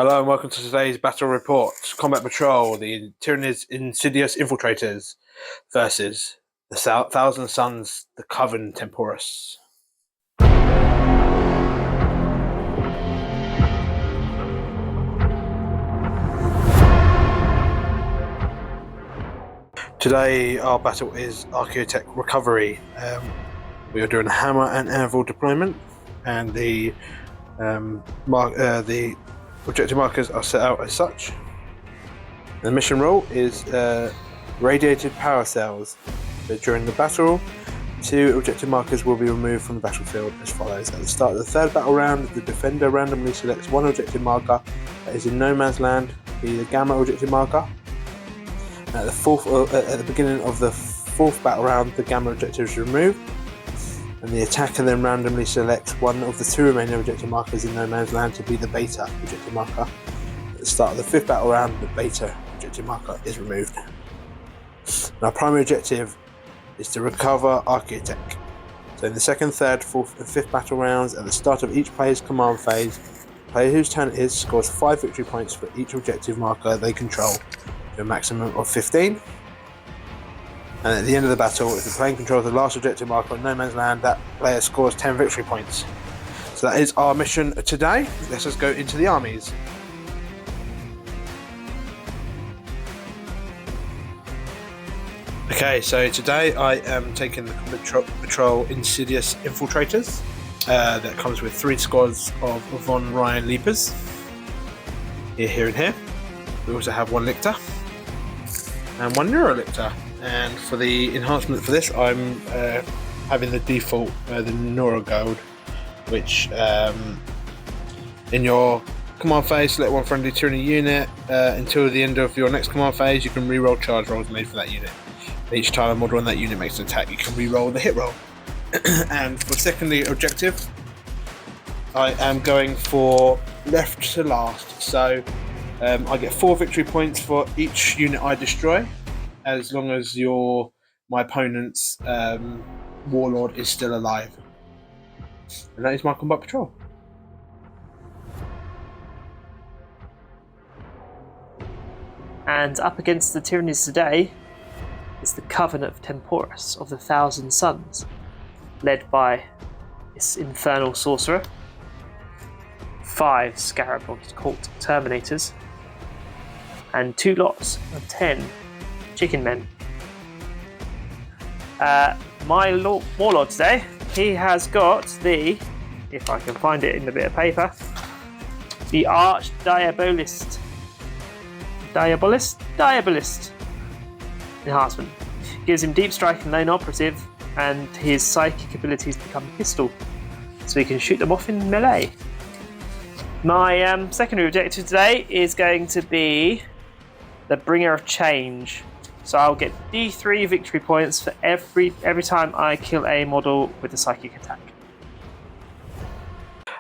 Hello and welcome to today's battle report. Combat Patrol, the Tyranids Insidious Infiltrators versus the Thousand Suns, the Coven Temporis. Today our battle is Archaeotech Recovery. We are doing a hammer and anvil deployment, and the objective markers are set out as such. The mission role is radiated power cells. So during the battle, 2 objective markers will be removed from the battlefield as follows. At the start of the 3rd battle round, the defender randomly selects 1 objective marker that is in no man's land, be the gamma objective marker. At the beginning of the 4th battle round, the gamma objective is removed, and the attacker then randomly selects 1 of the 2 remaining objective markers in no man's land to be the beta objective marker. At the start of the 5th battle round, the beta objective marker is removed. Our primary objective is to recover Archaeotech. So in the 2nd, 3rd, 4th and 5th battle rounds, at the start of each player's command phase, the player whose turn it is scores 5 victory points for each objective marker they control, to a maximum of 15. And at the end of the battle, if the player controls the last objective marker on no man's land, that player scores 10 victory points. So that is our mission today. Let's just go into the armies. Okay, so today I am taking the Combat Patrol Insidious Infiltrators. That comes with 3 squads of Von Ryan Leapers. Here and here. We also have 1 Lictor and 1 Neurolictor. And for the enhancement for this, I'm having the default, the Neurogold, which in your command phase, select 1 friendly tyranny unit. Until the end of your next command phase, you can reroll charge rolls made for that unit. Each time a model on that unit makes an attack, you can re-roll the hit roll. And for secondary objective, I am going for left to last. So I get 4 victory points for each unit I destroy, as long as my opponent's warlord is still alive. And that is my Combat Patrol. And up against the Tyranids today is the Coven of Temporis of the Thousand Suns, led by this infernal sorcerer, 5 Scarab Cult Terminators, and 2 lots of 10 Chicken Men. My warlord today, he has got the, if I can find it in the bit of paper, the Arch Diabolist enhancement. Gives him deep strike and lone operative, and his psychic abilities become pistol, so he can shoot them off in melee. My secondary objective today is going to be the Bringer of Change. So I'll get D3 victory points for every time I kill a model with a psychic attack.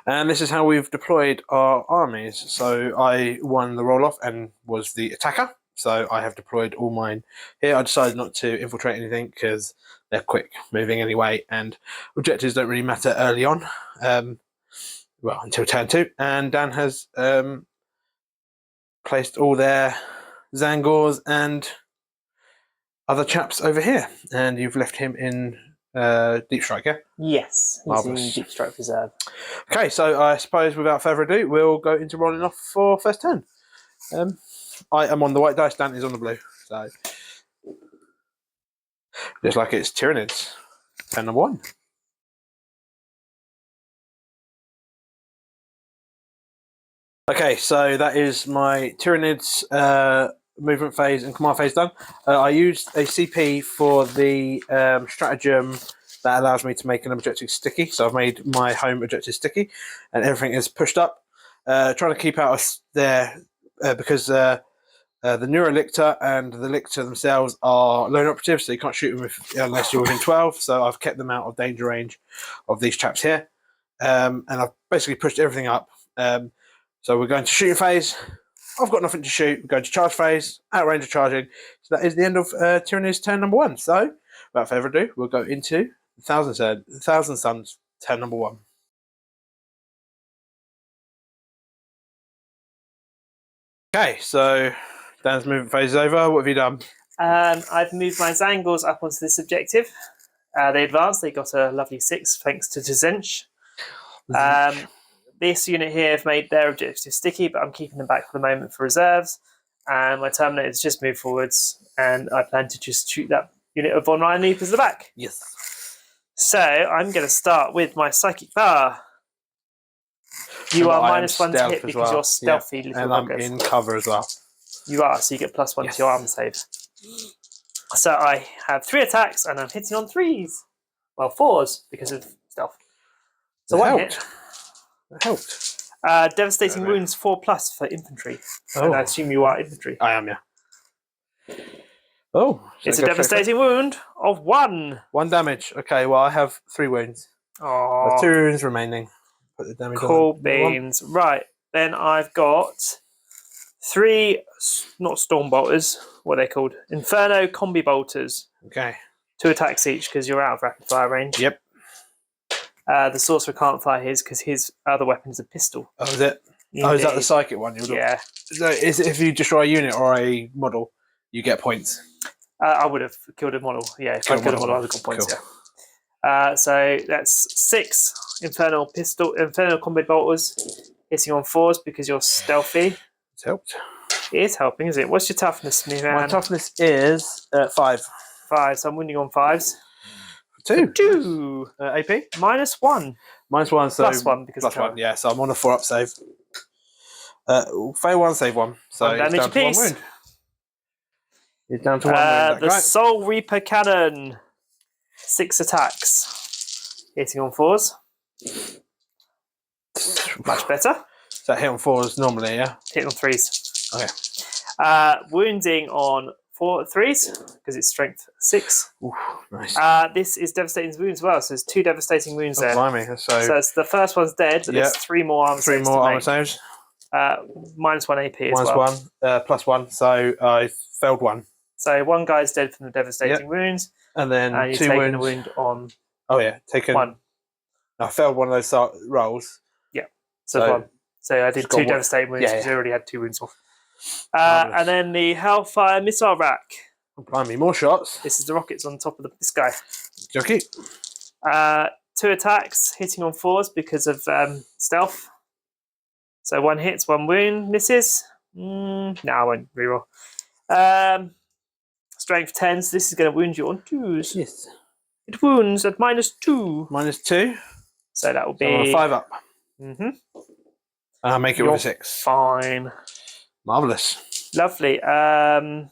And this is how we've deployed our armies. So I won the roll-off and was the attacker. So I have deployed all mine here. I decided not to infiltrate anything because they're quick moving anyway, and objectives don't really matter early on. Well, until turn 2. And Dan has placed all their Zangors and other chaps over here, and you've left him in Deep Strike, yeah? Yes, he's Marvelous. in Deep Strike Reserve. Okay, so I suppose without further ado, we'll go into rolling off for first turn. I am on the white dice, Dan is on the blue. So, just like it's Tyranids. Turn number 1. Okay, so that is my Tyranids movement phase and command phase done. I used a CP for the stratagem that allows me to make an objective sticky. So I've made my home objective sticky, and everything is pushed up. Trying to keep out of there because the Neurolictor and the Lictor themselves are lone operatives, so you can't shoot them unless you're within 12. So I've kept them out of danger range of these chaps here, and I've basically pushed everything up. So we're going to shooting phase. I've got nothing to shoot. We're going to charge phase, out range of charging. So that is the end of Tyranids turn number 1. So without further ado, we'll go into the Thousand Suns turn number 1. Okay, so Dan's movement phase is over. What have you done? I've moved my Zangors up onto this objective. They advanced. They got a lovely 6 thanks to Zench. This unit here have made their objective sticky, but I'm keeping them back for the moment for reserves. And my Terminators just moved forwards, and I plan to just shoot that unit of Von Ryan Leapers at the back. Yes. So I'm going to start with my Psychic Power. You are -1 to hit because you're stealthy, little and buggers. I'm in cover as well. You are, so you get +1 to your armor save. So I have 3 attacks, and I'm hitting on 3s. Well, 4s because of stealth. So That one helped. hit. That helped. Devastating wounds 4+ for infantry. Oh. And I assume you are infantry. I am, yeah. Oh, It's a devastating wound of 1. 1 damage. Okay, well, I have 3 wounds. I have 2 wounds remaining. Put the damage Cool on beans. Right, then I've got 3, not Storm Bolters, what are they called? Inferno Combi Bolters. Okay. 2 attacks each because you're out of rapid fire range. Yep. The Sorcerer can't fire his because his other weapon is a pistol. Oh, is it? Oh, is that the psychic one? Yeah. So is it if you destroy a unit or a model, you get points? I would have killed a model. Yeah, if I killed a model, I would have got points. Cool. Yeah. So that's 6 Inferno Combat Bolters hitting on 4s because you're stealthy. It's helped. It is helping, is it? What's your toughness, me man? My toughness is 5. 5. So I'm winning on 5s. 2. 2. AP? -1. -1, so +1 because of +1. Yeah, so I'm on a 4-up save. Fail 1, save 1. So 1 damage down to 1 apiece. wound. He's down to 1 wound. The Right? Soul Reaper Cannon. 6 attacks. Hitting on 4s. Much better. So hit on 4s normally, yeah? Hitting on 3s. Okay. Wounding on 3s because it's strength 6. Ooh, nice. This is devastating wounds as well, so there's 2 devastating wounds there. Blimey. So it's the first one's dead, but there's 3 more armor 3 saves. more armor saves. -1 AP as well. -1, +1. So I failed 1. So 1 guy's dead from the devastating wounds, and then and you're 2 taking wounds. a wound on Oh yeah, taken 1. I failed one of those rolls. Yeah, so 1. So I did 2 devastating wounds because I already had 2 wounds off. And then the Hellfire Missile Rack. Oh, blimey, more shots. This is the rockets on top of this guy. Jockey. 2 attacks, hitting on 4s because of stealth. So 1 hits, 1 wound, misses. No, I won't reroll. Strength 10, so this is going to wound you on 2s. Yes. It wounds at -2. -2. So that will be So I'm on a 5-up. And I'll make it with a 6. Fine. Marvellous. Lovely. I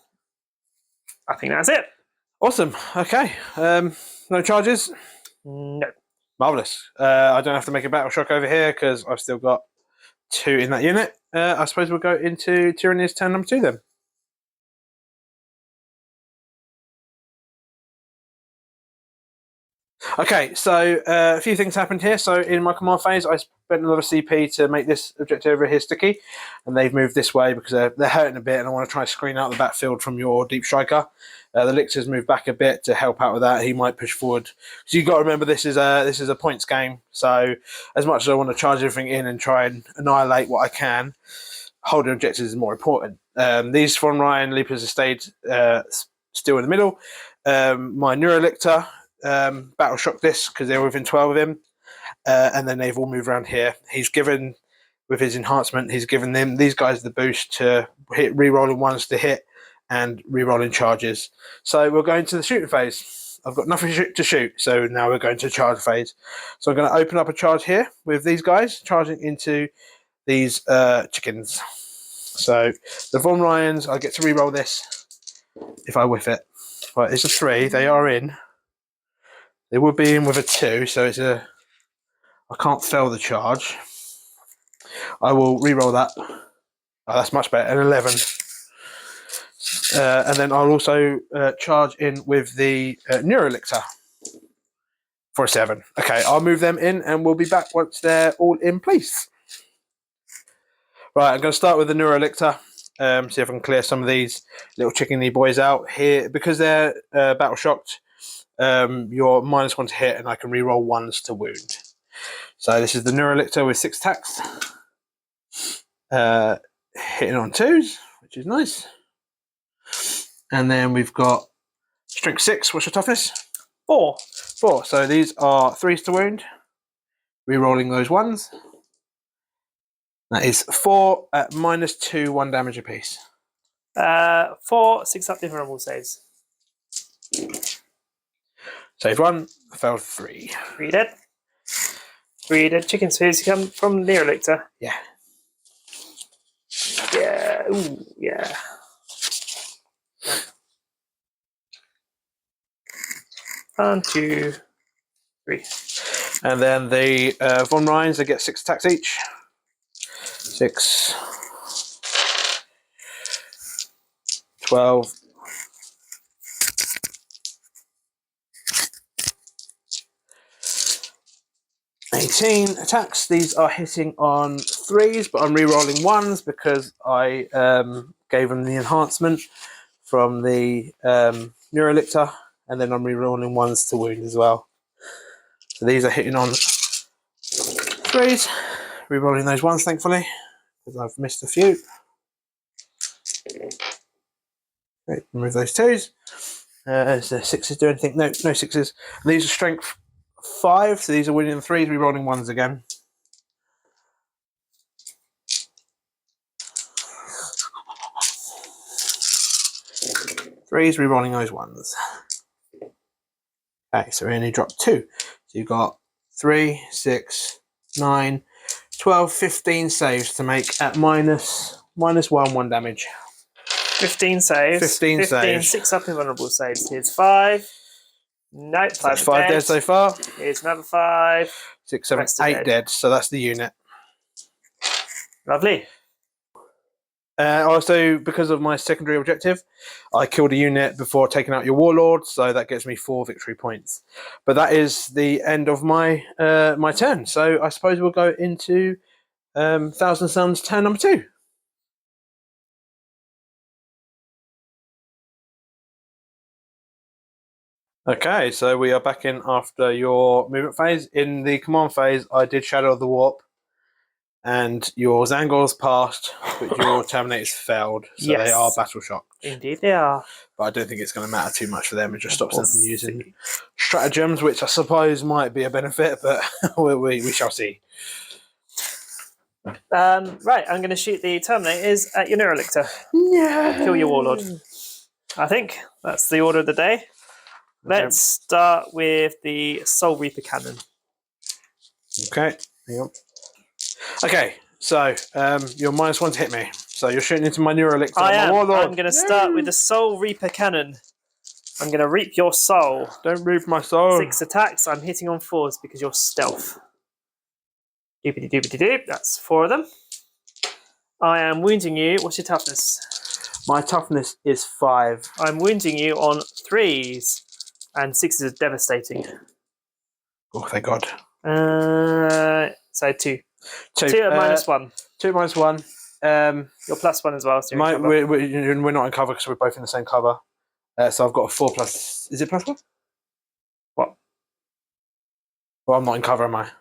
think that's it. Awesome. Okay. No charges? No. Marvellous. I don't have to make a battle shock over here because I've still got 2 in that unit. I suppose we'll go into Tyranids turn number 2 then. Okay, so a few things happened here. So in my command phase, I spent another CP to make this objective over here sticky, and they've moved this way because they're hurting a bit, and I want to try and screen out the battlefield from your deep striker. The Lictor's moved back a bit to help out with that. He might push forward. So you've got to remember this is a points game. So as much as I want to charge everything in and try and annihilate what I can, holding objectives is more important. These Von Ryan Leapers have stayed still in the middle. My Neurolictor battle shock this because they're within 12 of him, and then they've all moved around here. He's given, with his enhancement, he's given them these guys the boost to hit re-rolling ones to hit and re-rolling charges. So we're going to the shooting phase. I've got nothing to shoot, so now we're going to charge phase. So I'm going to open up a charge here with these guys charging into these chickens. So the Von Ryans, I get to re-roll this if I whiff it. Right, it's a 3. They are in. They would be in with a 2, so it's a... I can't fail the charge. I will re-roll that. Oh, that's much better. An 11. And then I'll also charge in with the Neurolictor for a 7. Okay, I'll move them in and we'll be back once they're all in place. Right, I'm going to start with the Neurolictor. See if I can clear some of these little chickeny boys out here. Because they're battle shocked, you're -1 to hit, and I can re-roll 1s to wound. So this is the Neurolictor with 6 attacks. hitting on 2s, which is nice. And then we've got strength 6. What's your toughness? 4. 4. So these are 3s to wound. Rerolling those 1s. That is 4 at -2, 1 damage apiece. 4 6 up vulnerable saves. Saved 1, failed 3. 3 dead. 3 dead chicken spheres come from the Neolictor. Yeah. Yeah. Ooh, yeah. 1, 2, 3. And then the Von Ryans, they get 6 attacks each. 6, 12, 18 attacks. These are hitting on 3s, but I'm re-rolling 1s because I gave them the enhancement from the Neurolictor, and then I'm re-rolling 1s to wound as well. So these are hitting on 3s, re-rolling those 1s thankfully, because I've missed a few. Okay, remove those 2s. Is there 6s do anything? No 6s. And these are strength 5, so these are winning 3s, re-rolling 1s again. Threes, re-rolling those 1s. Okay, so we only dropped 2. So you've got 3, 6, 9, 12, 15 saves to make at -1 damage. 15 saves. 15 saves. 6 up invulnerable saves. Here's 5. Nope, 5 That's 5 dead so far. Here's another 5. 6, 7, Rest are 8 dead. dead. So that's the unit. Lovely. Also, because of my secondary objective, I killed a unit before taking out your warlord, so that gets me 4 victory points. But that is the end of my my turn. So I suppose we'll go into Thousand Suns turn number 2. Okay, so we are back in after your movement phase. In the command phase, I did Shadow of the Warp, and your Zangors passed, but your Terminators failed, so they are battle shocked. Indeed they are. But I don't think it's going to matter too much for them. It just stops them from using stratagems, which I suppose might be a benefit, but we shall see. Right, I'm going to shoot the Terminators at your Neurolictor. Yeah. Kill your Warlord. I think that's the order of the day. Let's start with the Soul Reaper Cannon. Okay, hang on. Okay, so you're -1 to hit me. So you're shooting into my Neurolictor. I'm going to start with the Soul Reaper Cannon. I'm going to reap your soul. Don't reap my soul. 6 attacks. I'm hitting on 4s because you're stealth. Doopity doopity doop. That's 4 of them. I am wounding you. What's your toughness? My toughness is 5. I'm wounding you on 3s. And 6s are devastating. Oh, thank God. So 2. 2 at -1. 2 -1. You're +1 as well. So we're not in cover because we're both in the same cover. So I've got a 4 plus. Is it +1? What? Well, I'm not in cover, am I?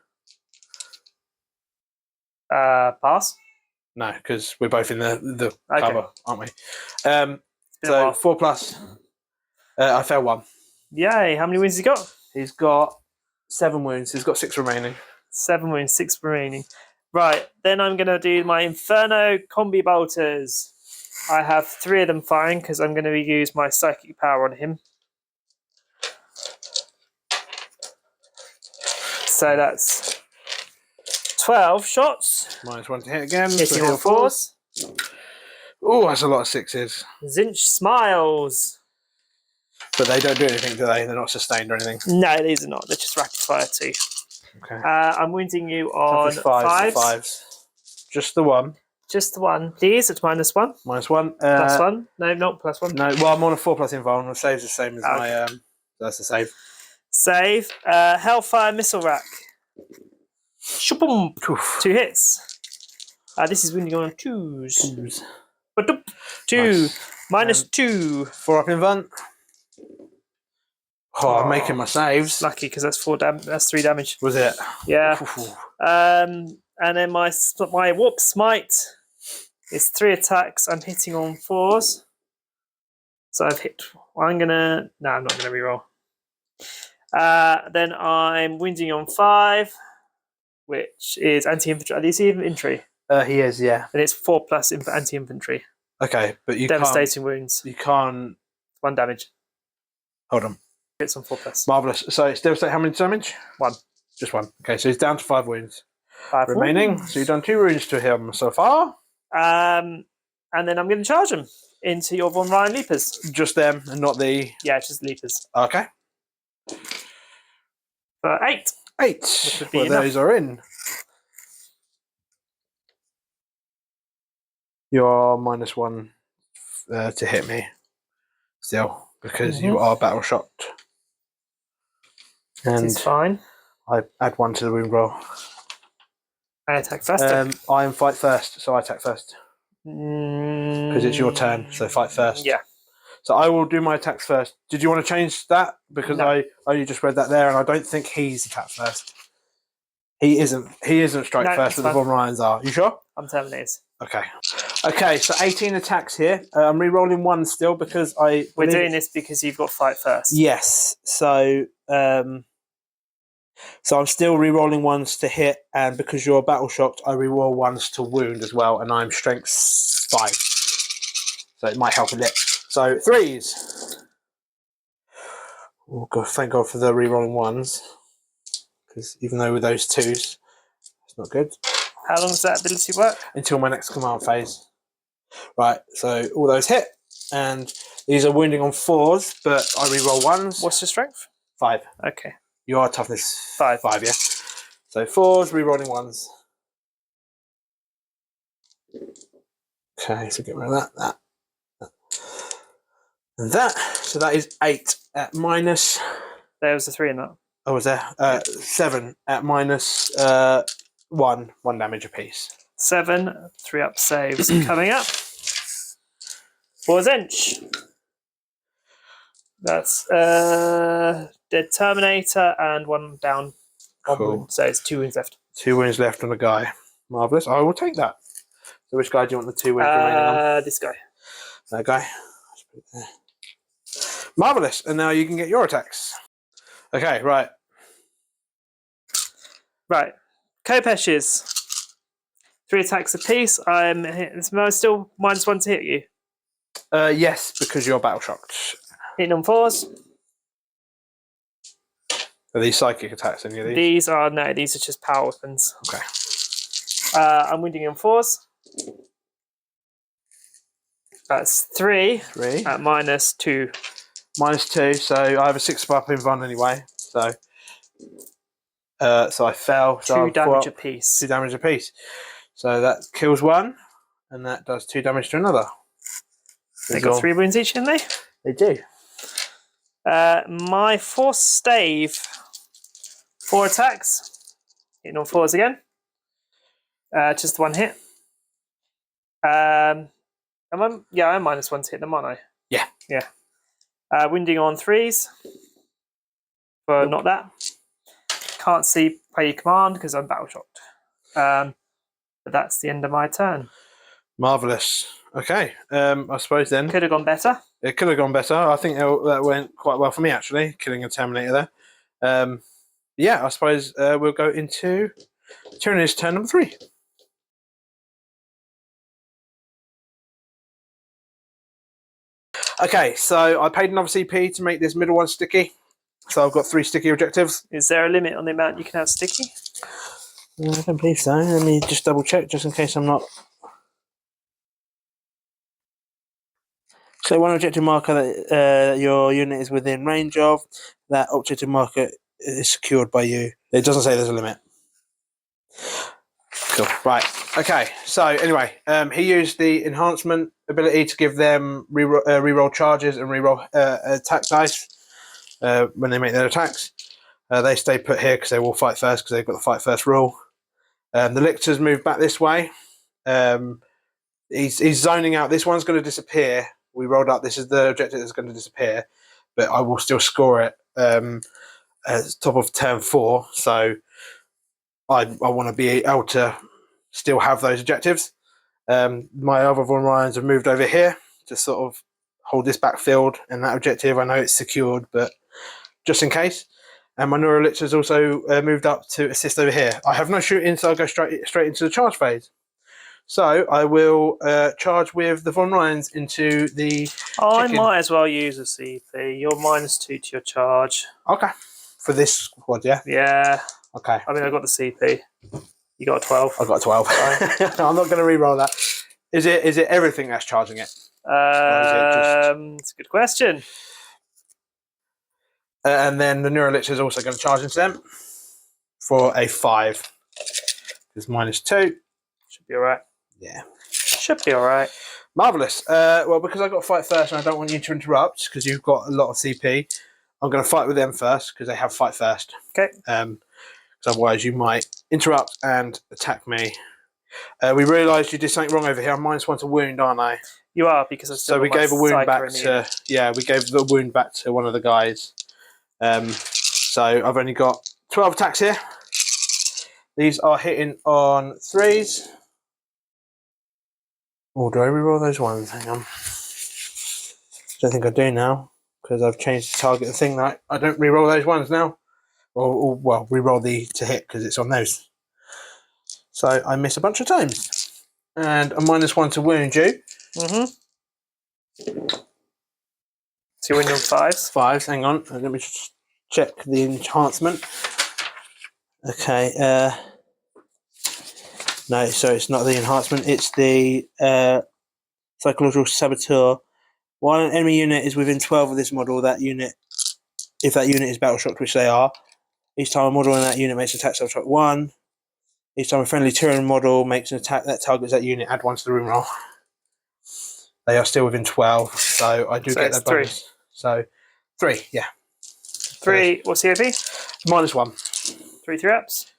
Pass. No, because we're both in the Okay. cover, aren't we? So 4 plus. I failed 1. Yay! How many wounds has he got? He's got 7 wounds. He's got 6 remaining. 7 wounds, 6 remaining. Right, then I'm going to do my Inferno Combi Bolters. I have 3 of them firing because I'm going to use my Psychic Power on him. So that's 12 shots. -1 to hit again. Hitting on 4s. Oh, that's a lot of 6s. Zinch smiles. But they don't do anything, do they? They're not sustained or anything. No, these are not. They're just rapid fire too. Okay. I'm wounding you on 5s. Just the 1. Just the 1. These at -1. -1. +1. No, not +1. No, well, I'm on a 4 plus invuln. The save's the same as my. That's the save. Save. Hellfire Missile Rack. Shaboom. 2 hits. This is wounding on 2s. 2. Nice. -2. 4 up invuln. Oh, I'm making my saves. Lucky because that's 4 damage. That's 3 damage. Was it? Yeah. And then my Warp Smite It's 3 attacks. I'm hitting on 4s. So I've hit. I'm gonna. No, I'm not gonna reroll. Then I'm wounding on 5, which is anti-infantry. Are these infantry? He is, yeah. And it's 4 plus anti-infantry. Okay, but you Devastating wounds. You can't. 1 damage. Hold on. Hits on 4 plus. Marvelous. So it's devastating. How many damage? 1. Just 1. Okay, so he's down to 5 wounds 5 remaining. wounds. So you've done 2 wounds to him so far. And then I'm going to charge them into your Von Ryan Leapers. Just them and not the. Yeah, just Leapers. Okay. For 8. 8. would be Well, enough. those are in. You're -1 to hit me still because you are battle shocked. And It's fine. I add 1 to the wound roll. I attack first. I am fight first, so I attack first. Because it's your turn, so fight first. Yeah. So I will do my attacks first. Did you want to change that? Because No. I only just read that there, and I don't think he's attack first. He isn't strike No, first, but the fine. Von Ryans are. You sure? I'm Terminators. Okay. Okay, so 18 attacks here. I'm re-rolling 1 still because We're believe doing this because you've got fight first. Yes. So I'm still re-rolling 1s to hit, and because you're battle shocked, I re-roll 1s to wound as well, and I'm strength 5. So it might help a bit. So 3s. Oh god, thank God for the re-rolling 1s. Because even though with those 2s, it's not good. How long does that ability work? Until my next command phase. Right, so all those hit, and these are wounding on 4s, but I re-roll 1s. What's your strength? 5. Okay. You are toughness 5. 5, yeah. So 4s, re-rolling 1s. Okay, so get rid of that, and that. So that is 8 at minus. There was a 3 in that. Oh, was there? 7 at minus 1 damage apiece. 7, 3 up saves coming up. 4 Zench. That's Dead Terminator and 1 down. Cool. So it's 2 wounds left. 2 wounds left on the guy. Marvellous. I will take that. So which guy do you want the 2 wounds remaining on? This guy. That guy. Let's put it there. Marvellous. And now you can get your attacks. Okay, right. Right. Kopesh's. 3 attacks apiece. I'm still -1 to hit you. Yes, because you're battle shocked. Hitting on 4s. Are these psychic attacks, any of these? These are just power weapons. Okay. I'm wounding on 4s. That's 3 3. at -2. -2, so I have a 6 up in Von anyway. So I fell. So 2 damage apiece. 2 damage apiece. So that kills 1, and that does 2 damage to another. They got 3 wounds each, didn't they? They do. My force stave. 4 attacks. Hitting on 4s again. Just 1 hit. I'm -1 to hit them, aren't I? Yeah. Yeah. Wounding on 3s. For not that. Can't see play command because I'm battle shocked. But that's the end of my turn. Marvellous. Okay. I suppose then Could have gone better. it could have gone better. I think that went quite well for me actually, killing a Terminator there. Yeah, I suppose we'll go into Tyranids turn number 3. Okay, so I paid another CP to make this middle one sticky. So I've got 3 sticky objectives. Is there a limit on the amount you can have sticky? I don't believe so. Let me just double check, just in case I'm not. So one objective marker that your unit is within range of, that objective marker is secured by you. It doesn't say there's a limit. Cool. Right. Okay. So anyway, he used the enhancement ability to give them reroll charges and reroll attack dice when they make their attacks. They stay put here because they will fight first because they've got the fight first rule. The lictors move back this way. He's zoning out. This one's going to disappear. We rolled up. This is the objective that's going to disappear, but I will still score it at top of turn 4. So I want to be able to still have those objectives. My other Von Ryans have moved over here to sort of hold this backfield and that objective. I know it's secured, but just in case. And my Neuralith has also moved up to assist over here. I have no shooting, so I'll go straight into the charge phase. So I will charge with the Von Ryans into the... I might as well use a CP. You're -2 to your charge. Okay. For this squad, yeah? Yeah. Okay. I mean, I got the CP. You got a 12. I got a 12. I'm not going to re-roll that. Is it everything that's charging it? It's a good question. And then the Neuralith is also going to charge into them for a 5. It's -2. Should be alright. Yeah. Should be alright. Marvellous. Well, because I've got to fight first and I don't want you to interrupt because you've got a lot of CP, I'm going to fight with them first because they have fight first. Okay. Because otherwise you might interrupt and attack me. We realised you did something wrong over here. I'm -1 to wound, aren't I? You are, because I still So we got my gave a wound back Psyker in the to... end. Yeah, we gave the wound back to one of the guys. So I've only got 12 attacks here. These are hitting on 3s. Oh, do I reroll those ones? Hang on. Don't think I do now because I've changed the target thing. That I don't reroll those ones now. Or well, reroll the to hit because it's on those. So I miss a bunch of times. And a -1 to wound you. So you win on 5s. 5s, hang on. Let me just check the enhancement. Okay. No, so it's not the enhancement. It's the psychological saboteur. While an enemy unit is within 12 of this model, that unit, if that unit is battle shocked, which they are, each time a model in that unit makes an attack self shock 1. Each time a friendly Tyranid model makes an attack that targets that unit, add 1 to the room roll. They are still within 12, so I do get that bonus. 3. So 3, yeah. 3. What's the AP? -1. 3 3-ups.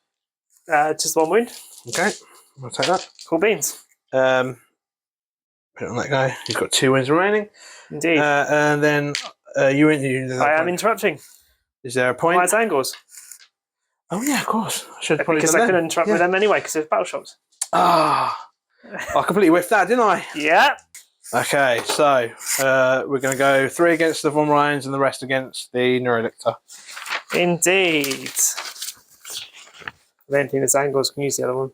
Just 1 wound. Okay, I'll take that. Cool beans. Put it on that guy. He's got 2 wounds remaining. Indeed. And then you. I am interrupting. Is there a point? Wise angles. Oh yeah, of course. I should have probably Because done I that. couldn't interrupt with them anyway because it's battle shocks. Ah, I completely whiffed that, didn't I? Yeah. Okay, so we're going to go 3 against the Von Ryans and the rest against the Neurolictor. Indeed. I don't think there's angles. Can use the other one.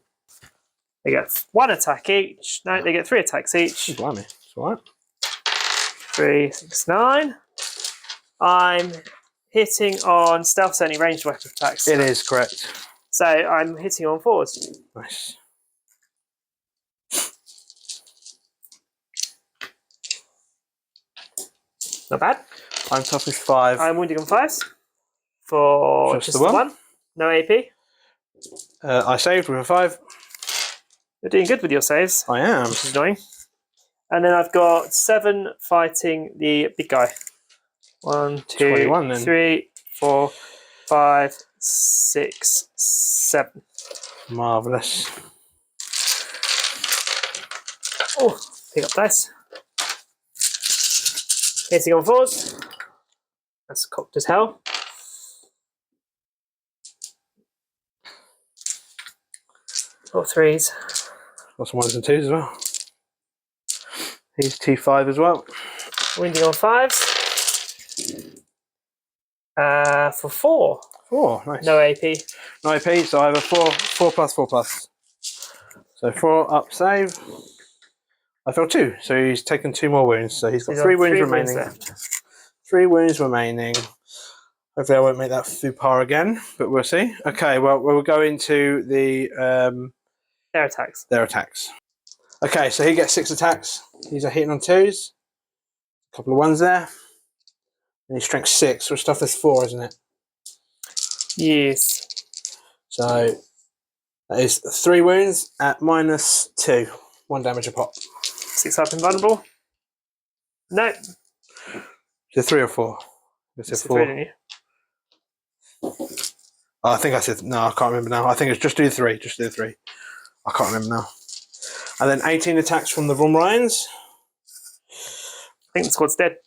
They get 1 attack each. No, they get 3 attacks each. Blimey, it's all right. 3, 6, 9. I'm hitting on stealth, only ranged weapon attacks. It is correct. So I'm hitting on 4s. Nice. Not bad. I'm toughness 5. I'm wounding on 5s for just the one. No AP. I saved with a 5. You're doing good with your saves, I am. which is annoying. And then I've got 7 fighting the big guy. 1, 2, 21 then. 3, 4, 5, 6, 7. Marvellous. Oh, pick up dice. Hitting on 4s. That's cocked as hell. Or 3s. Got some 1s and 2s as well. He's 2-5 as well. Winding on 5s. For 4. 4, nice. No AP. No AP, so I have a 4 plus 4 plus. So 4 up save. I fell 2, so he's taken 2 more wounds. So he's got 3 wounds remaining. left. 3 wounds remaining. Hopefully I won't make that faux pas again, but we'll see. Okay, well we'll go into the Their attacks. their attacks. Okay, so he gets 6 attacks. He's a hitting on 2s. A couple of 1s there. And he's strength 6, so stuff is 4, isn't it? Yes. So that is 3 wounds at -2. 1 damage a pop. 6 up invulnerable. No. Is it 3 or 4? I said It's a 4. 3, didn't you? Oh, I think I said no. I can't remember now. I think it's just do 3. Just do 3. I can't remember now. And then 18 attacks from the Von Ryans. I think the squad's dead.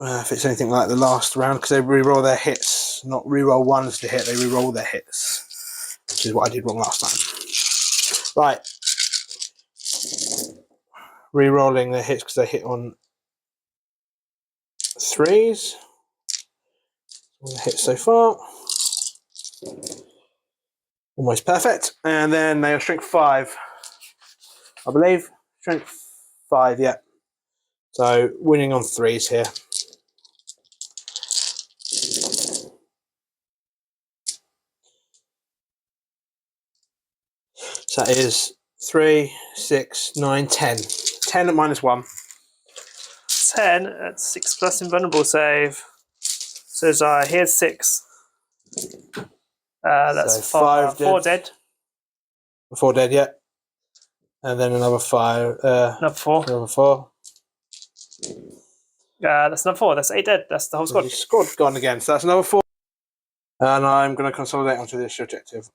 If it's anything like the last round, because they re-roll their hits, not re-roll 1s to hit. They re-roll their hits, which is what I did wrong last time. Right. re-rolling their hits because they hit on 3s. All the hits so far. Almost perfect. And then they are strength 5. I believe. Strength 5, yeah. So winning on 3s here. So that is 3, 6, 9, 10. 10 at -1. 10 at 6+ invulnerable save. So here's 6. That's So 5 4 dead. 4 dead, yeah. And then another 5. Another 4. Another 4. That's another 4. That's 8 dead. That's the whole squad. Squad gone again. So that's another 4. And I'm going to consolidate onto this objective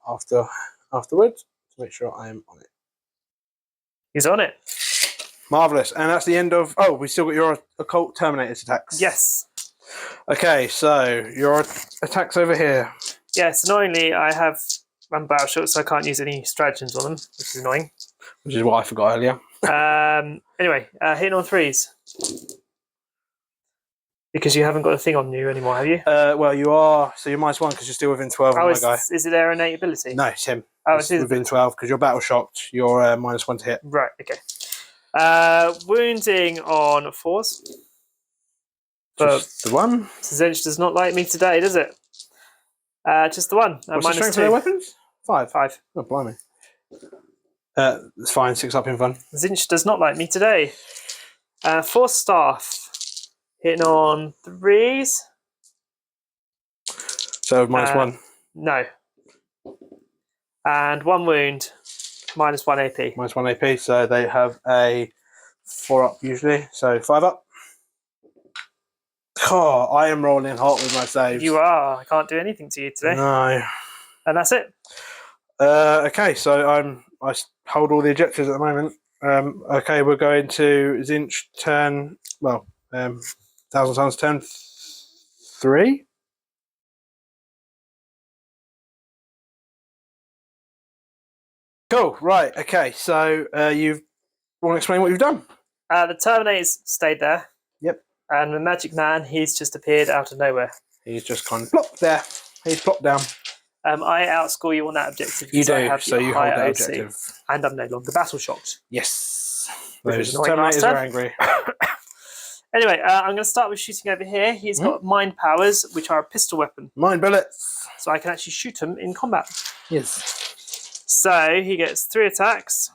afterwards to make sure I am on it. He's on it. Marvellous. And that's the end of... Oh, we still got your occult terminators attacks. Yes. Okay, so your attacks over here. Yes, annoyingly, I have battle shots, so I can't use any stratagems on them, which is annoying. Which is what I forgot earlier. Anyway, hitting on 3s. Because you haven't got a thing on you anymore, have you? Well, you are... So you're -1 because you're still within 12 of my guy. Is it their innate ability? No, it's him. Oh, it's within 12 because you're battle shocked. You're -1 to hit. Right, okay. Wounding on 4s. Just the one. Zench does not like me today, does it? Just the one. What's the strength of their weapons? 5. 5. Oh, blimey. It's fine. 6 up in fun. Zinch does not like me today. 4 staff. Hitting on 3s. So -1. No. And 1 wound. -1 AP. -1 AP. So they have a 4 up usually. So 5 up. Oh, I am rolling hot with my saves. You are. I can't do anything to you today. No. And that's it. Okay, so I hold all the objectives at the moment. Okay, we're going to Zinch turn. Well, 1,000 Suns turn 3. Cool. Right. Okay. So you want to explain what you've done? The Terminators stayed there. Yep. And the Magic Man, he's just appeared out of nowhere. He's just kind of plopped there. He's plopped down. I outscore you on that objective. You do, I have so you hold that OC, objective. and I'm no longer battle shocked. Yes. Which Those was annoying Terminators last are turn. angry. Anyway, I'm going to start with shooting over here. He's got mind powers, which are a pistol weapon. Mind bullets. So I can actually shoot him in combat. Yes. So he gets 3 attacks,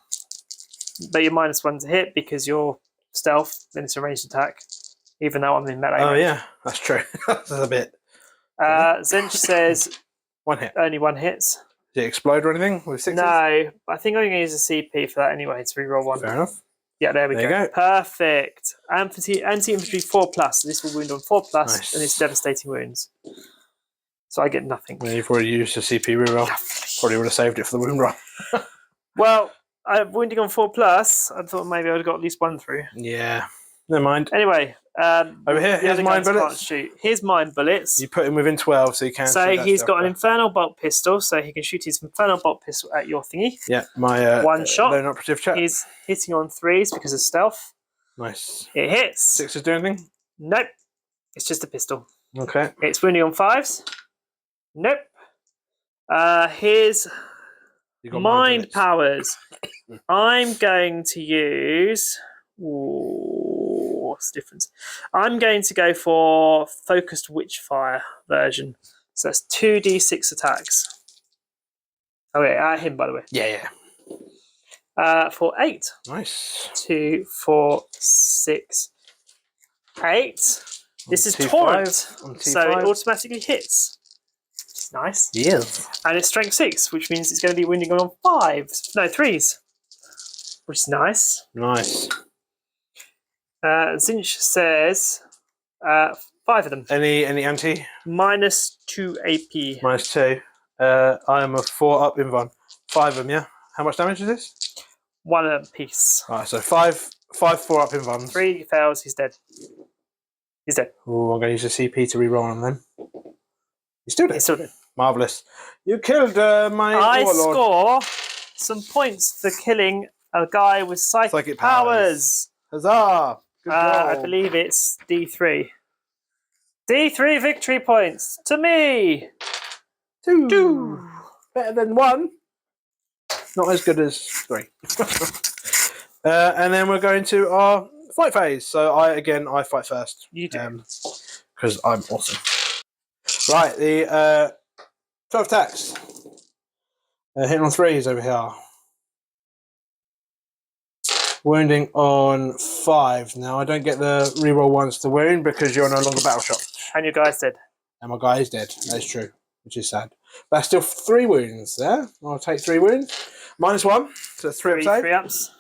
but you're -1 to hit because you're stealth, then it's a ranged attack, even though I'm in melee. Oh, range. yeah. That's true. That's a bit. Zench says 1 hit. only 1 hits. Did it explode or anything with 6s? No, I think I'm going to use a CP for that anyway to reroll 1. Fair enough. Yeah, there we There go. you go. Perfect. Anti-infantry 4+. So this will wound on 4+, Nice. and it's devastating wounds. So I get nothing. Yeah, you've already used a CP reroll. Probably would have saved it for the wound roll. Well, wounding on 4+, I thought maybe I would have got at least 1 through. Yeah. Never mind. Anyway, Over here, the here's other mind guns bullets. can't shoot. Here's mind bullets. You put him within 12, so you can. So shoot that he's stuff got an back. infernal bolt pistol, so he can shoot his infernal bolt pistol at your thingy. Yeah, my 1 shot. lone operative chap. He's hitting on 3s because of stealth. Nice. It hits. 6s do anything? Nope. It's just a pistol. Okay. It's wounding on 5s. Nope. Here's You got mind bullets. powers. I'm going to use. Ooh, what's the difference? I'm going to go for focused witchfire version. So that's 2d6 attacks. Oh yeah, at him by the way. Yeah. For 8. Nice. 2, 4, 6, 8. This is T5 torrent, on so T5. it automatically hits. Which is nice. Yes. And it's strength 6, which means it's going to be wounding on 3s, which is nice. Nice. Zinch says 5 of them. Any anti? -2 AP. -2. I am a 4 up in one. 5 of them, yeah? How much damage is this? 1 apiece. Alright, so 5 4 up in one. 3 fails, he's dead. He's dead. Oh, I'm going to use a CP to reroll on them. He's still dead. He's still dead. Marvellous. You killed my I warlord. score some points for killing a guy with psychic powers. Huzzah! Good I roll. believe it's D3. D3 victory points to me. Two. Better than 1. Not as good as 3. And then we're going to our fight phase. So I fight first. You do. Because I'm awesome. Right, the 12 attacks. Hitting on 3s over here. Wounding on 5. Now I don't get the reroll ones to wound because you're no longer battle shocked. And your guy's dead. And my guy is dead. That's true, which is sad. But that's still 3 wounds there. I'll take 3 wounds. -1, so that's 3 up save. 3 ups.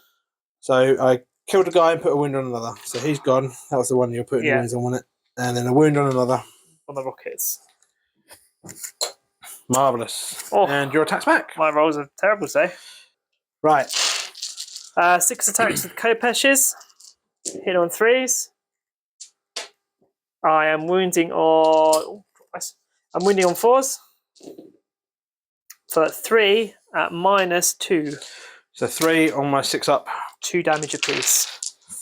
So I killed a guy and put a wound on another. So he's gone. That was the one you were putting wounds on, wasn't it? And then a wound on another. On the rockets. Marvellous. Oh, and your attack's back. My rolls are terrible today. Right. 6 attacks with Kopeshes. Hit on 3s. I am wounding on... I'm wounding on 4s. For 3 at -2. So 3 on my 6 up. 2 damage apiece.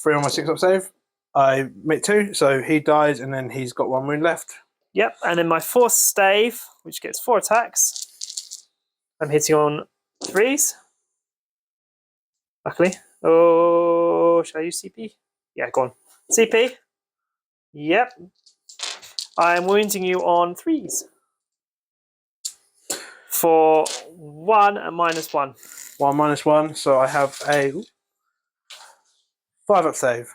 3 on my 6 up save. I make 2, so he dies and then he's got 1 wound left. Yep, and then my 4th stave, which gets 4 attacks. I'm hitting on 3s. Luckily. Oh, should I use CP? Yeah, go on. CP. Yep. I'm wounding you on 3s. For 1 and -1. 1 -1, so I have a 5 up save.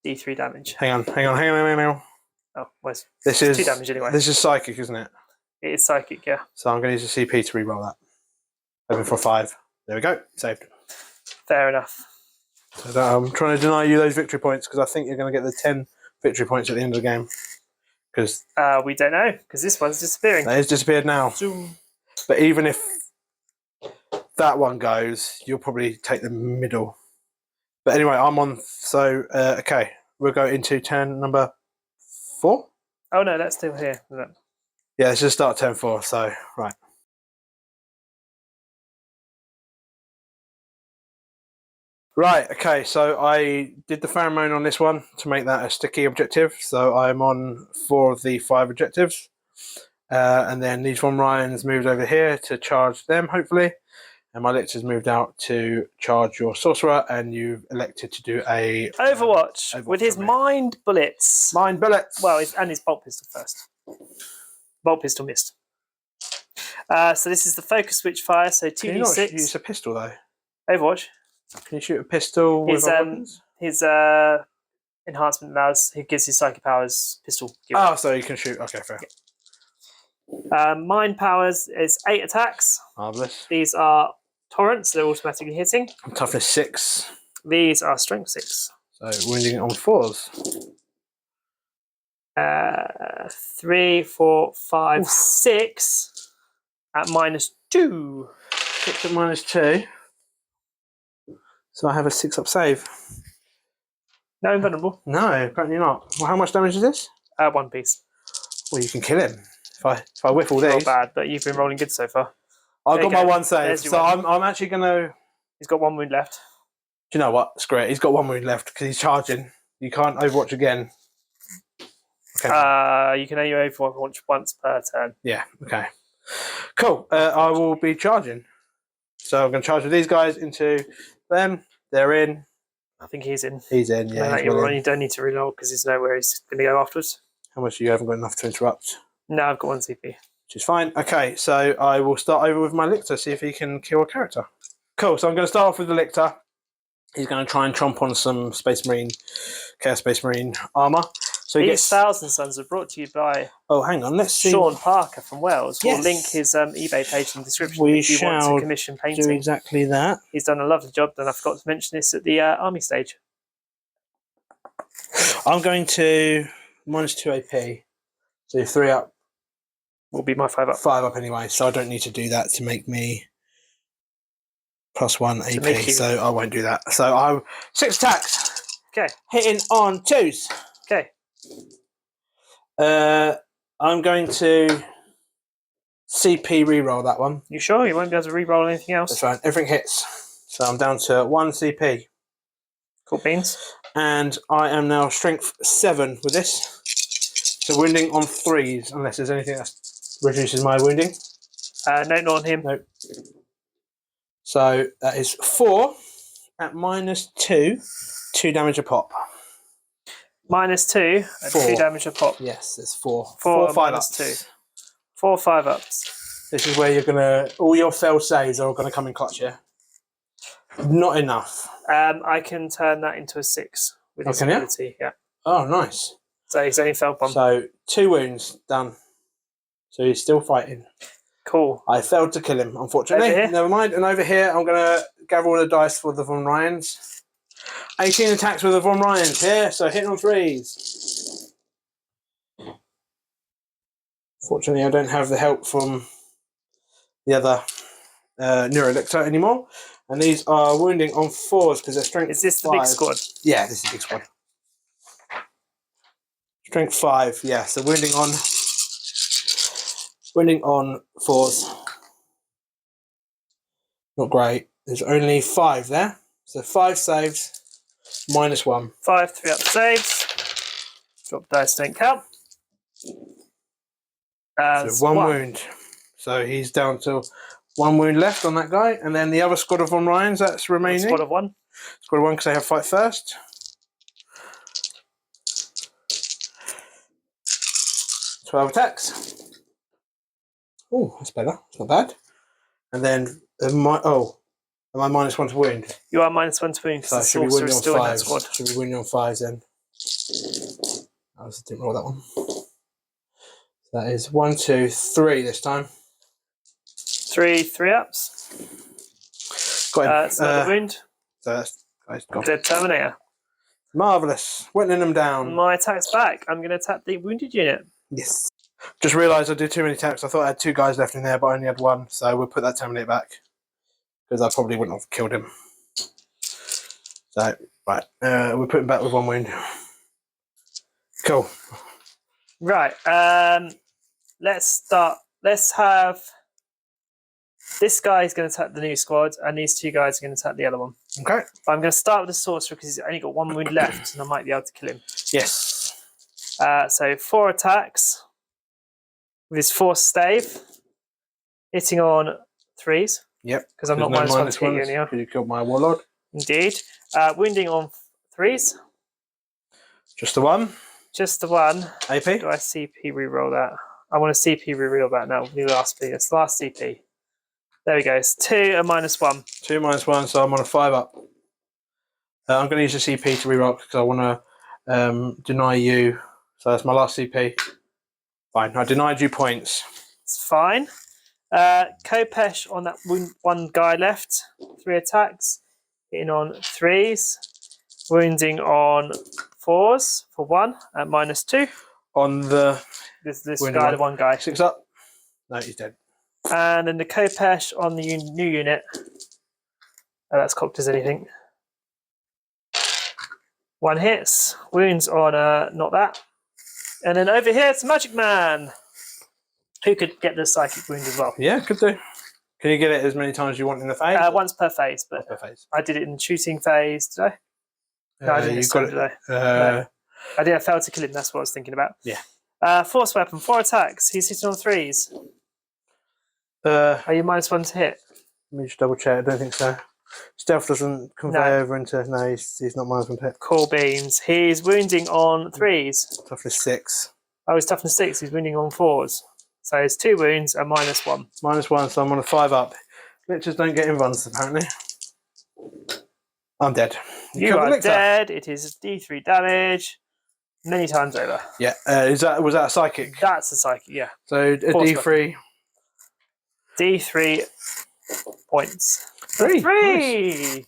D3 damage. Hang on. Oh, well, This is 2 damage anyway. This is psychic, isn't it? It is psychic, yeah. So I'm going to use a CP to reroll that. Hoping for 5. There we go. Saved. Fair enough. So I'm trying to deny you those victory points because I think you're going to get the 10 victory points at the end of the game. Because we don't know, because this one's disappearing. that has disappeared now. Zoom. But even if that one goes, you'll probably take the middle. But anyway, I'm on. So, okay. We'll go into turn number 4. Oh, no, that's still here. Isn't it? Yeah, let's just start turn 4. So, right. Right, okay, so I did the pheromone on this one to make that a sticky objective. So I'm on 4 of the 5 objectives. And then these 1 Ryans moved over here to charge them, hopefully. And my lictor's moved out to charge your sorcerer, and you've elected to do a... Overwatch with his mind bullets. Mind bullets! Well, and his bolt pistol first. Bolt pistol missed. So this is the focus switch fire, so 2d6. Can you not use a pistol, though? Overwatch. Can you shoot a pistol with weapons? His enhancement allows, he gives his psychic powers pistol. Oh, so you can shoot. Okay, fair. Yeah. Mind powers is 8 attacks. Marvellous. These are torrents, they're automatically hitting. Toughness 6. These are strength 6. So wounding it on 4s. 3, 4, 5, 6 at -2. 6 at -2. So I have a 6 up save. No invulnerable. No, apparently not. Well, how much damage is this? 1 piece. Well, you can kill him if I whiff all Not these. bad, but you've been rolling good so far. I've There got you my go. 1 save, There's your so one. I'm actually gonna. He's got 1 wound left. Do you know what? Screw it. He's got 1 wound left because he's charging. You can't Overwatch again. Okay. You can only Overwatch once per turn. Yeah. Okay. Cool. I will be charging. So I'm going to charge with these guys into them. They're in. I think he's in. He's in. Yeah. He's You're in. you don't need to reload because he's know where he's going to go afterwards. How much you haven't got enough to interrupt? No, I've got 1 CP. Which is fine. Okay, so I will start over with my Lictor, see if he can kill a character. Cool, so I'm going to start off with the Lictor. He's going to try and chomp on some Space Marine, Chaos Space Marine armour. So he These gets... Thousand Suns are brought to you by Oh, hang on, let's see. Sean Parker from Wales. We'll Yes. link his eBay page in the description We if you want shall to commission do painting. exactly that. He's done a lovely job, and I forgot to mention this at the army stage. I'm going to -2 AP. So 3 up, Will be my 5 up. 5 up anyway, so I don't need to do that to make me +1 AP, make you- so I won't do that. So I'm 6 attacks, Okay. hitting on 2s. Okay. I'm going to CP reroll that one. You sure? You won't be able to re-roll anything else? That's right, everything hits. So I'm down to 1 CP. Cool beans. And I am now strength 7 with this. So wounding on 3s, unless there's anything that reduces my wounding. No, not on him. Nope. So that is 4 at -2, 2 damage a pop. -2 at 4. 2 damage a pop. Yes, it's 4. 4 4 5 minus ups. 2. 4 5-ups. This is where you're gonna all your failed saves are gonna come in clutch here. Not enough. I can turn that into a 6 with his ability. Yeah. Oh, nice. So he's only failed 1. So 2 wounds done. So he's still fighting. Cool. I failed to kill him, unfortunately. Over here? Never mind. And over here, I'm gonna gather all the dice for the Von Ryans. 18 attacks with the Von Ryans here, so hitting on 3s. Fortunately, I don't have the help from the other Neurolictor anymore. And these are wounding on 4s because they're strength 5. Is this the big squad? Yeah, this is the big squad. Strength 5, yeah. So wounding on 4s. Not great. There's only 5 there. So 5 saves, -1. 5 3-up saves. Drop dice, don't count. So 1 wound. So he's down to 1 wound left on that guy. And then the other squad of Von Ryans that's remaining. Squad of 1. Squad of 1 because they have fight first. 12 attacks. Oh, that's better. It's not bad. And then am I -1 to wound? You are -1 to wound So I because the should be sorcerer wounding is on still in that 5s. squad. Should be wounding on 5s then. I didn't roll that one. So that is 1, 2, 3 this time. 3 3-ups. Got him. That's another wound. So that's gone. Dead Terminator. Marvellous. Whittling them down. My attack's back. I'm going to attack the wounded unit. Yes. Just realised I did too many attacks. I thought I had 2 guys left in there, but I only had 1. So we'll put that Terminator back. Because I probably wouldn't have killed him. So, right. We'll put him back with 1 wound. Cool. Right. Let's start. Let's have... This guy is going to attack the new squad, and these 2 guys are going to attack the other one. Okay. But I'm going to start with the sorcerer because he's only got 1 wound left, and I might be able to kill him. Yes. So 4 attacks with his force stave, hitting on 3s. Yep. Because I'm not -1 to hit you anyhow. You killed my warlord. Indeed. Wounding on 3s. Just the 1. Just the 1. AP. Do I CP reroll that? I want to CP reroll that now. New last P. It's last CP. There we go. It's 2 and -1. 2 -1, so I'm on a 5 up. I'm going to use the CP to reroll because I want to deny you. So that's my last CP. Fine. I denied you points. It's fine. Kopesh on that 1 guy left. 3 attacks. Hitting on 3s. Wounding on 4s for 1 at -2. On the This wounding guy, the 1 guy. 6 up. No, he's dead. And then the Kopesh on the new unit. Oh, that's cocked as anything. 1 hits. Wounds on not that. And then over here, it's Magic Man, who could get the psychic wound as well. Yeah, could do. Can you get it as many times as you want in the phase? Once per phase, but per phase. I did it in shooting phase, did I? No, I didn't this time, did I? No. I did. I failed to kill him, that's what I was thinking about. Yeah. Force weapon, 4 attacks. He's hitting on 3s. Are you -1 to hit? Let me just double check. I don't think so. Stealth doesn't convey over into... No, he's not -1 to hit. Cool beans. He's wounding on 3s. Toughness 6. Oh, he's toughness 6. He's wounding on 4s. So it's 2 wounds and -1. -1, so I'm on a 5 up. Glitches don't get in runs, apparently. I'm dead. You are dead. It is D3 damage. Many times over. Yeah. Was that a psychic? That's a psychic, yeah. So a D3. D3 points. 3. 3! Nice.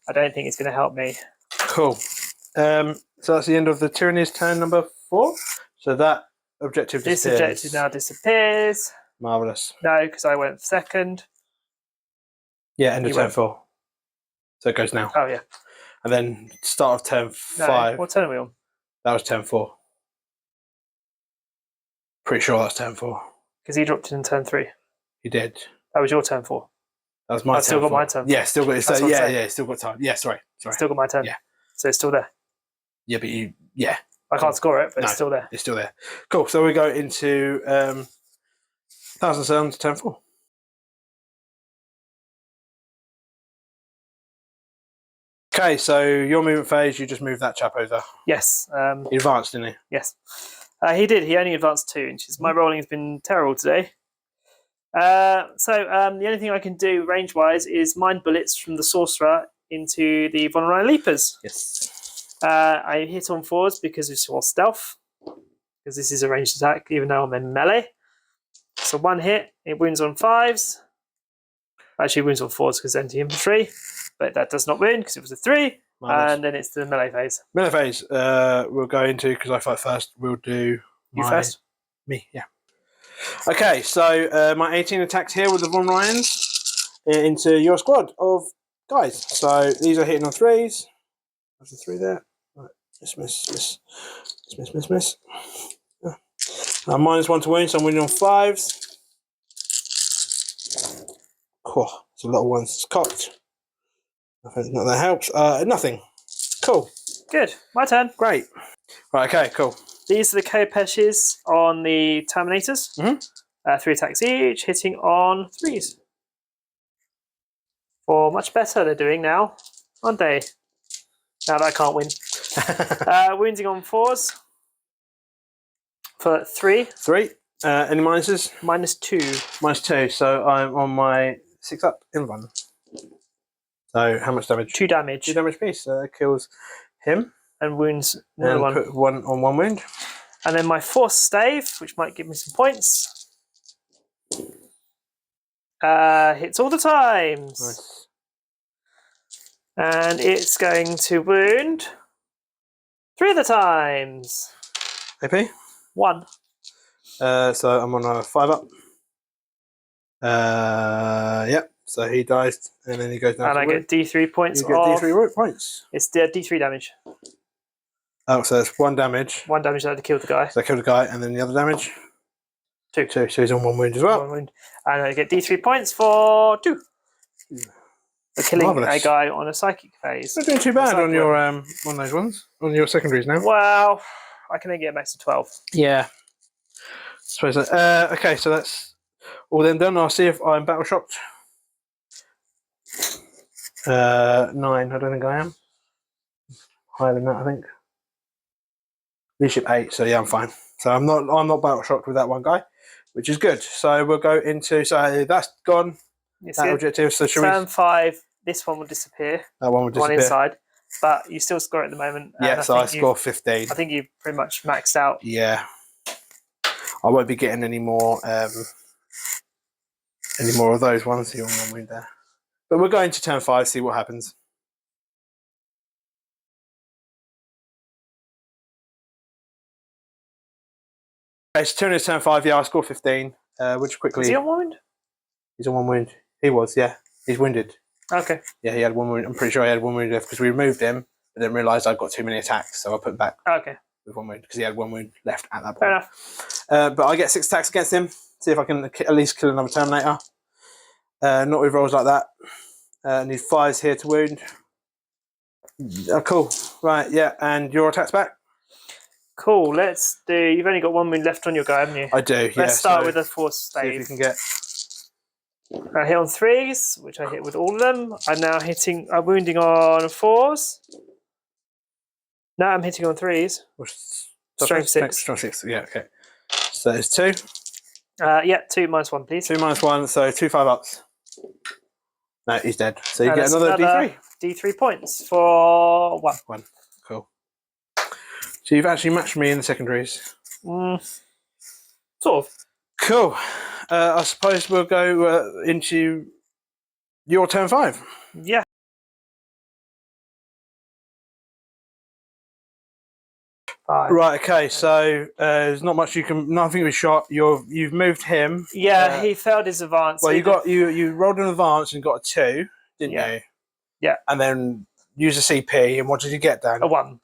I don't think it's going to help me. Cool. So that's the end of the Tyranids turn number 4. So that objective This disappears. objective now disappears. Marvellous. No, because I went 2nd. Yeah, end of turn 4. So it goes now. Oh, yeah. And then start of turn No, 5. what turn are we on? That was turn 4. Pretty sure that's turn 4. Because he dropped in turn 3. He did. That was your turn 4. That was my turn. I've still got my turn. Yeah, still got it. So, That's what I'm saying. yeah, still got time. Yeah, sorry. Still got my turn. Yeah. So it's still there. Yeah, but you, yeah. I can't score it, but No. it's still there. It's still there. Cool. So we go into 1,000 Suns, turn 4. Okay, so your movement phase, you just moved that chap over. Yes. He advanced, didn't he? Yes. He did. He only advanced 2 inches. My rolling has been terrible today. The only thing I can do range-wise is mine bullets from the Sorcerer into the Von Ryan Leapers. Yes. I hit on 4s because it's all stealth, because this is a ranged attack, even though I'm in melee. So 1 hit, it wounds on 5s. Actually, wounds on 4s because it's anti-infantry, but that does not wound because it was a 3. And then it's the melee phase. Melee phase, we'll go into, because I fight first, we'll do You first? Me, yeah. Okay, so my 18 attacks here with the Von Ryans into your squad of guys. So these are hitting on 3s. There's a 3 there. Right. Miss. -1 to wound, so I'm winning on 5s. Cool. It's a lot of ones. It's cocked. Nothing, not that helps. Nothing. Cool. Good. My turn. Great. Right, okay, cool. These are the Kopeshes on the Terminators. 3 attacks each, hitting on 3s. Or much better they're doing now, aren't they? Now that I can't win. Wounding on 4s for 3. 3. Any minuses? -2. -2. So I'm on my 6 up in 1. So how much damage? 2 damage. 2 damage piece. So that kills him. And wounds another one. Put 1 on 1 wound. And then my Force Stave, which might give me some points. Hits all the times. Nice. And it's going to wound 3 of the times. AP? 1. So I'm on a 5 up. Yep. So he dies, and then he goes down. And I get D3 points. You get D3 points. It's D3 damage. Oh, so it's 1 damage. 1 damage that to kill the guy. So I kill the guy, and then the other damage? 2. 2. So he's on 1 wound as well. 1 wound. And I get D3 points for 2. For killing Marvellous. a guy on a psychic phase. Not doing too bad on your on those ones, on your secondaries now. Well, I can only get max to 12. Yeah. Suppose so. Okay, so that's all then done. I'll see if I'm battle shocked. 9. I don't think I am. Higher than that, I think. Leadership 8. So yeah, I'm fine. So I'm not battle shocked with that one guy, which is good. So we'll go into. So that's gone. That objective. So turn 5. This one will disappear. That one will disappear. One inside, but you still score at the moment. Yeah. So I score 15. I think you've pretty much maxed out. Yeah. I won't be getting any more of those ones. You're on 1 wound there. But we're going to turn 5, see what happens. Okay, so turn is turn 5. Yeah, I scored 15. Which quickly. Is he on 1 wound? He's on 1 wound. He was, yeah. He's wounded. Okay. Yeah, he had 1 wound. I'm pretty sure he had 1 wound left because we removed him, but then realised I'd got too many attacks, so I put him back Okay. with 1 wound because he had 1 wound left at that point. Fair enough. But I get 6 attacks against him. See if I can at least kill another Terminator. Not with rolls like that. Need 5s here to wound. Cool. Right, yeah. And your attack's back? Cool. Let's do. You've only got 1 wound left on your guy, haven't you? I do, yeah. Let's start with a Force See if Stave. you can get. I hit on 3s, which I hit with all of them. I'm now wounding on 4s. No, I'm hitting on 3s. Strength 6. Strength 6, yeah, okay. So it's 2. Yeah, 2 -1, please. 2 -1, so 2 5-ups. No, he's dead. So you And get that's another D3. D3 points for 1. 1. Cool. So you've actually matched me in the secondaries. Sort of. Cool. I suppose we'll go into your turn 5. Yeah. Right. Okay. So there's not much you can. Nothing was shot. You've moved him. Yeah, he failed his advance. Well, you rolled an advance and got a 2, didn't you? Yeah. And then use a CP, and what did you get, Dan? A 1.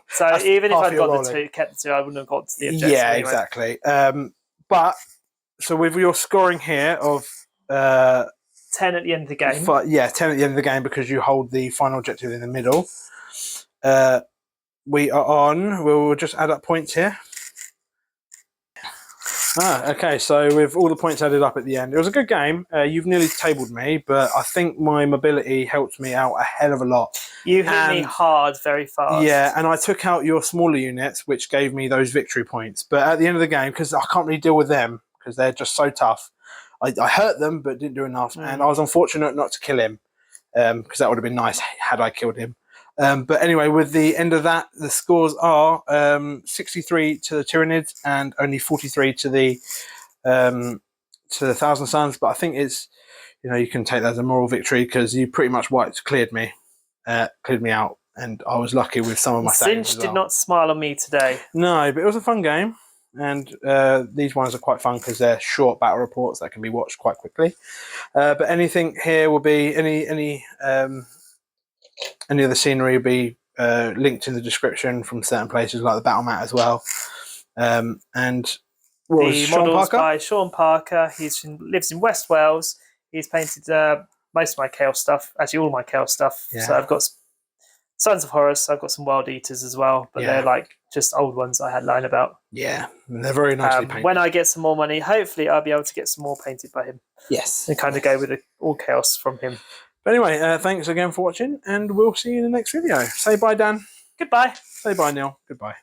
So even if half I'd your got rolling. the 2, kept the 2, I wouldn't have got to the objective. Yeah, anyway. exactly. But so with your scoring here of 10 at the end of the game. 10 at the end of the game because you hold the final objective in the middle. We are on. We'll just add up points here. Okay, so with all the points added up at the end, it was a good game. You've nearly tabled me, but I think my mobility helped me out a hell of a lot. You hit me hard very fast. Yeah, and I took out your smaller units, which gave me those victory points. But at the end of the game, because I can't really deal with them, because they're just so tough, I hurt them, but didn't do enough. And I was unfortunate not to kill him, because that would have been nice had I killed him. But anyway, with the end of that, the scores are 63 to the Tyranids and only 43 to the Thousand Suns. But I think it's, you can take that as a moral victory because you pretty much cleared me out, and I was lucky with some of my saves. Cinch did not smile on me today. No, but it was a fun game, and these ones are quite fun because they're short battle reports that can be watched quite quickly. But anything here will be any of the scenery will be linked in the description from certain places, like the battle mat as well. And what was the Sean models Parker? by Sean Parker. He lives in West Wales. He's painted most of my Chaos stuff, actually all my Chaos stuff. Yeah. So I've got Sons of Horus. I've got some Wild Eaters as well, but they're like just old ones I had lying about. Yeah, and they're very nicely painted. When I get some more money, hopefully I'll be able to get some more painted by him. Yes. And kind of go with all Chaos from him. But anyway, thanks again for watching, and we'll see you in the next video. Say bye, Dan. Goodbye. Say bye, Neil. Goodbye.